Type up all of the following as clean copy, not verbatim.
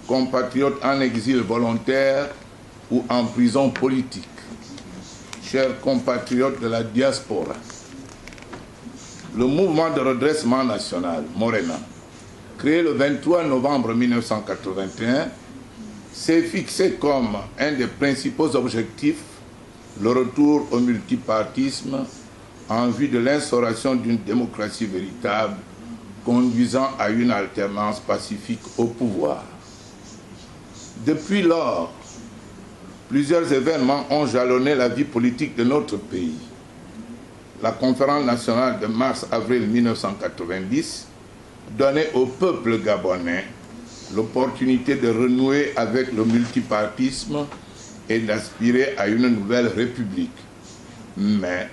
Compatriotes en exil volontaire ou en prison politique, chers compatriotes de la diaspora, le mouvement de redressement national, Morena, créé le 23 novembre 1981, s'est fixé comme un des principaux objectifs le retour au multipartisme en vue de l'instauration d'une démocratie véritable conduisant à une alternance pacifique au pouvoir. Depuis lors, plusieurs événements ont jalonné la vie politique de notre pays. La conférence nationale de mars-avril 1990 donnait au peuple gabonais l'opportunité de renouer avec le multipartisme et d'aspirer à une nouvelle république. Mais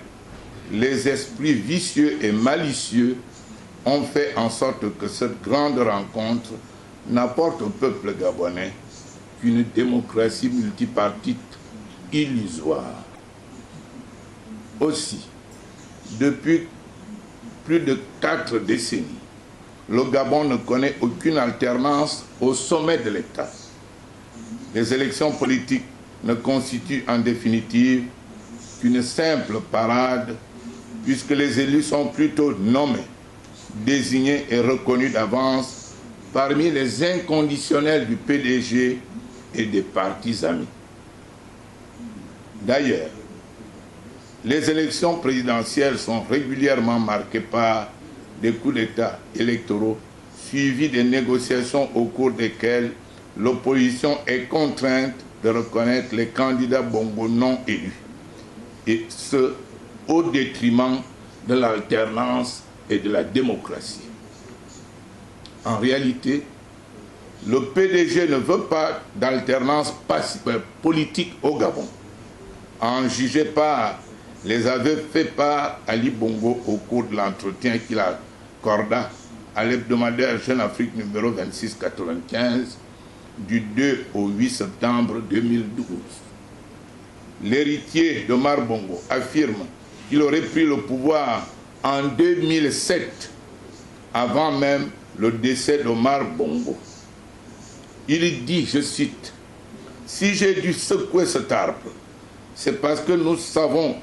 les esprits vicieux et malicieux ont fait en sorte que cette grande rencontre n'apporte au peuple gabonais qu'une démocratie multipartite illusoire. Aussi, depuis plus de 4 décennies, le Gabon ne connaît aucune alternance au sommet de l'État. Les élections politiques ne constituent en définitive qu'une simple parade, puisque les élus sont plutôt nommés, désignés et reconnus d'avance parmi les inconditionnels du PDG et des partis amis. D'ailleurs, les élections présidentielles sont régulièrement marquées par des coups d'État électoraux suivis des négociations au cours desquelles l'opposition est contrainte de reconnaître les candidats Bongo non élus, et ce, au détriment de l'alternance et de la démocratie. En réalité, le PDG ne veut pas d'alternance politique au Gabon. À en juger par les aveux faits par Ali Bongo au cours de l'entretien qu'il accorda à l'hebdomadaire Jeune Afrique numéro 2695 du 2 au 8 septembre 2012. L'héritier d'Omar Bongo affirme qu'il aurait pris le pouvoir en 2007, avant même le décès d'Omar Bongo. Il dit, je cite, « Si j'ai dû secouer cet arbre, c'est parce que nous savons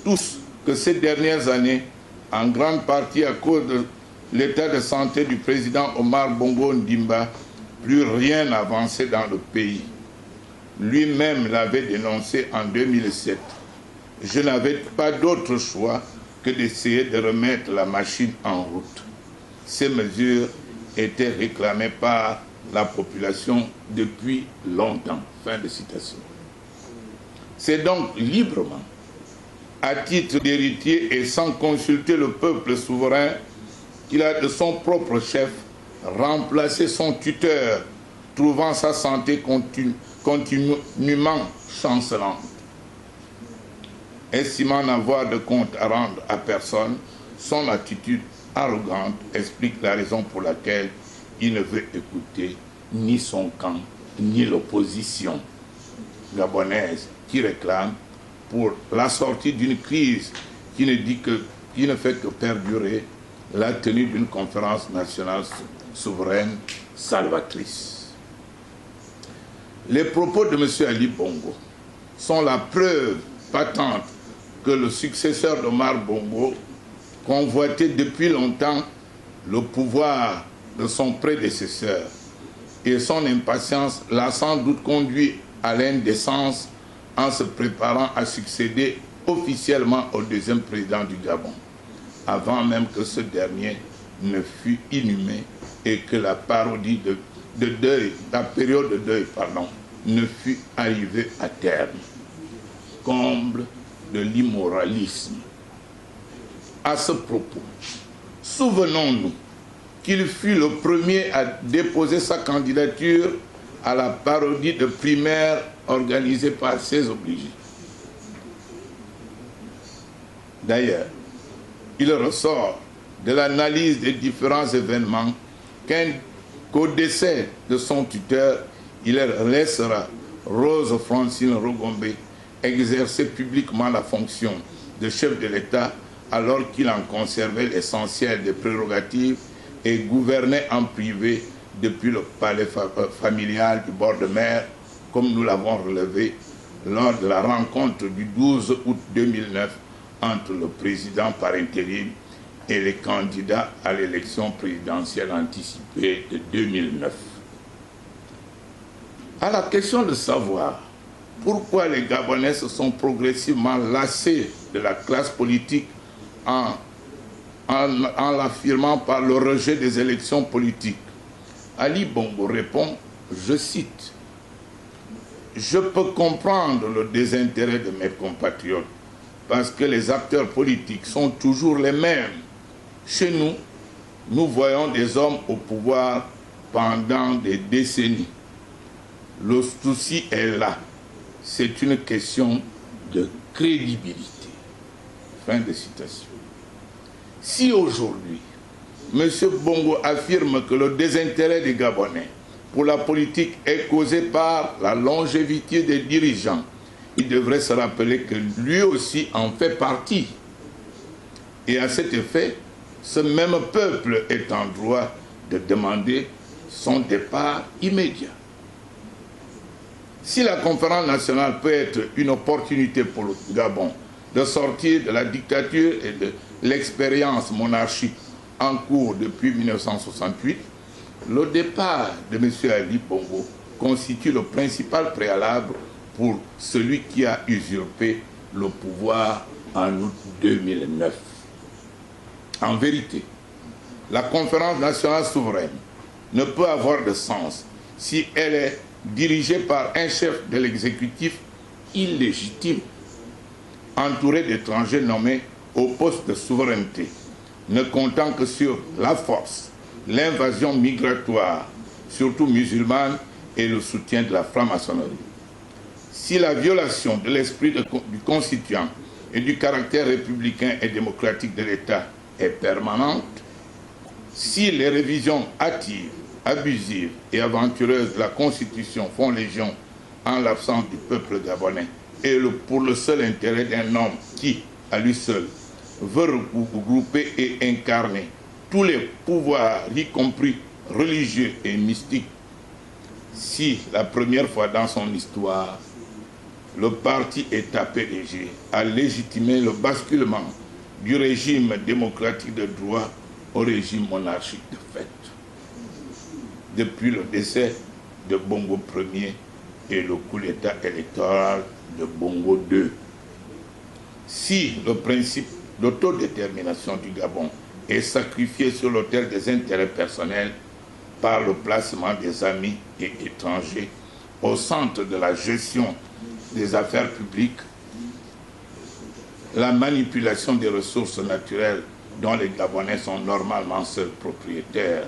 tous que ces dernières années, en grande partie à cause de l'état de santé du président Omar Bongo Ndimba, plus rien n'avançait dans le pays. Lui-même l'avait dénoncé en 2007. Je n'avais pas d'autre choix que d'essayer de remettre la machine en route. Ces mesures étaient réclamées par la population depuis longtemps. » Fin de citation. C'est donc librement, à titre d'héritier et sans consulter le peuple souverain, qu'il a de son propre chef remplacé son tuteur, trouvant sa santé continuellement chancelante. Estimant n'avoir de compte à rendre à personne, son attitude arrogante explique la raison pour laquelle il ne veut écouter ni son camp, ni l'opposition gabonaise qui réclame pour la sortie d'une crise qui ne fait que perdurer la tenue d'une conférence nationale souveraine salvatrice. Les propos de M. Ali Bongo sont la preuve patente que le successeur d'Omar Bongo convoitait depuis longtemps le pouvoir de son prédécesseur, et son impatience l'a sans doute conduit à l'indécence en se préparant à succéder officiellement au deuxième président du Gabon, avant même que ce dernier ne fût inhumé et que la période de deuil, ne fût arrivée à terme. Comble de l'immoralisme. À ce propos, souvenons-nous qu'il fut le premier à déposer sa candidature à la parodie de primaire organisée par ses obligés. D'ailleurs, il ressort de l'analyse des différents événements qu'au décès de son tuteur, il laissera Rose Francine Rogombe exercer publiquement la fonction de chef de l'État alors qu'il en conservait l'essentiel des prérogatives et gouvernait en privé depuis le palais familial du bord de mer, comme nous l'avons relevé lors de la rencontre du 12 août 2009 entre le président par intérim et les candidats à l'élection présidentielle anticipée de 2009. À la question de savoir pourquoi les Gabonais se sont progressivement lassés de la classe politique en l'affirmant par le rejet des élections politiques, Ali Bongo répond, je cite, « Je peux comprendre le désintérêt de mes compatriotes parce que les acteurs politiques sont toujours les mêmes. Chez nous, nous voyons des hommes au pouvoir pendant des décennies. Le souci est là. C'est une question de crédibilité. » Fin de citation. Si aujourd'hui, M. Bongo affirme que le désintérêt des Gabonais pour la politique est causé par la longévité des dirigeants, il devrait se rappeler que lui aussi en fait partie. Et à cet effet, ce même peuple est en droit de demander son départ immédiat. Si la conférence nationale peut être une opportunité pour le Gabon de sortir de la dictature et de l'expérience monarchique en cours depuis 1968, le départ de M. Ali Bongo constitue le principal préalable pour celui qui a usurpé le pouvoir en août 2009. En vérité, la conférence nationale souveraine ne peut avoir de sens si elle est dirigée par un chef de l'exécutif illégitime, entouré d'étrangers nommés au poste de souveraineté, ne comptant que sur la force, l'invasion migratoire, surtout musulmane, et le soutien de la franc-maçonnerie. Si la violation de l'esprit du constituant et du caractère républicain et démocratique de l'État est permanente, si les révisions hâtives, abusives et aventureuses de la Constitution font légion en l'absence du peuple gabonais, et pour le seul intérêt d'un homme qui, à lui seul, veut regrouper et incarner tous les pouvoirs, y compris religieux et mystiques, si la première fois dans son histoire, le parti est APDG a légitimé le basculement du régime démocratique de droit au régime monarchique de fait, depuis le décès de Bongo Ier et le coup d'État électoral de Bongo II. Si le principe d'autodétermination du Gabon est sacrifié sur l'autel des intérêts personnels par le placement des amis et étrangers au centre de la gestion des affaires publiques, la manipulation des ressources naturelles dont les Gabonais sont normalement seuls propriétaires,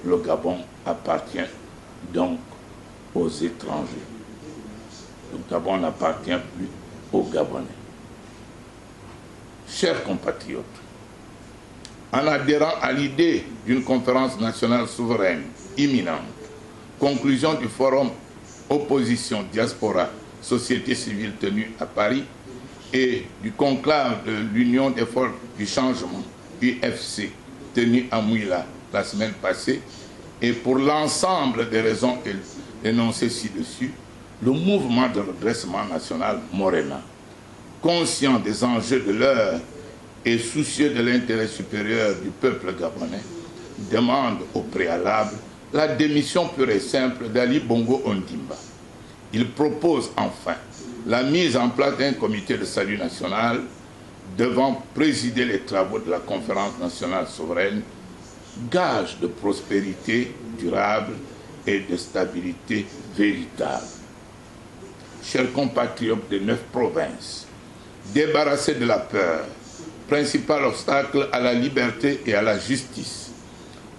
le Gabon appartient donc aux étrangers. Le Gabon n'appartient plus aux Gabonais. Chers compatriotes, en adhérant à l'idée d'une conférence nationale souveraine imminente, conclusion du forum Opposition, Diaspora, Société civile tenu à Paris et du conclave de l'Union des forces du changement, UFC, tenu à Mouila la semaine passée, et pour l'ensemble des raisons énoncées ci-dessus, le mouvement de redressement national Morena, conscient des enjeux de l'heure et soucieux de l'intérêt supérieur du peuple gabonais, demande au préalable la démission pure et simple d'Ali Bongo Ondimba. Il propose enfin la mise en place d'un comité de salut national devant présider les travaux de la conférence nationale souveraine, gage de prospérité durable et de stabilité véritable. Chers compatriotes des 9 provinces, débarrassés de la peur, principal obstacle à la liberté et à la justice,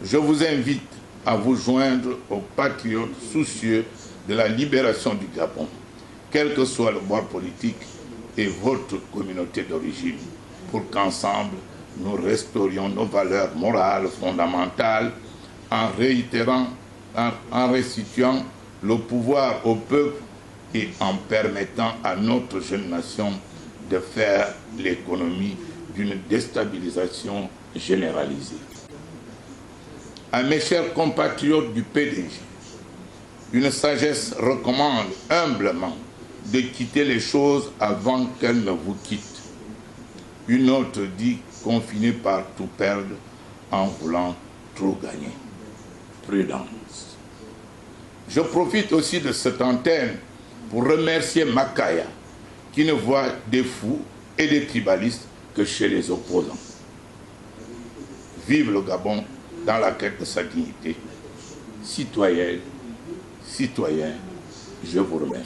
je vous invite à vous joindre aux patriotes soucieux de la libération du Gabon, quel que soit le bord politique et votre communauté d'origine, pour qu'ensemble nous restaurions nos valeurs morales fondamentales en restituant le pouvoir au peuple et en permettant à notre jeune nation de faire l'économie d'une déstabilisation généralisée. À mes chers compatriotes du PDG, une sagesse recommande humblement de quitter les choses avant qu'elles ne vous quittent. Une autre dit qu'on finit par tout perdre en voulant trop gagner. Prudence. Je profite aussi de cette antenne pour remercier Makaya, qui ne voit des fous et des tribalistes que chez les opposants. Vive le Gabon dans la quête de sa dignité. Citoyennes, citoyens, je vous remercie.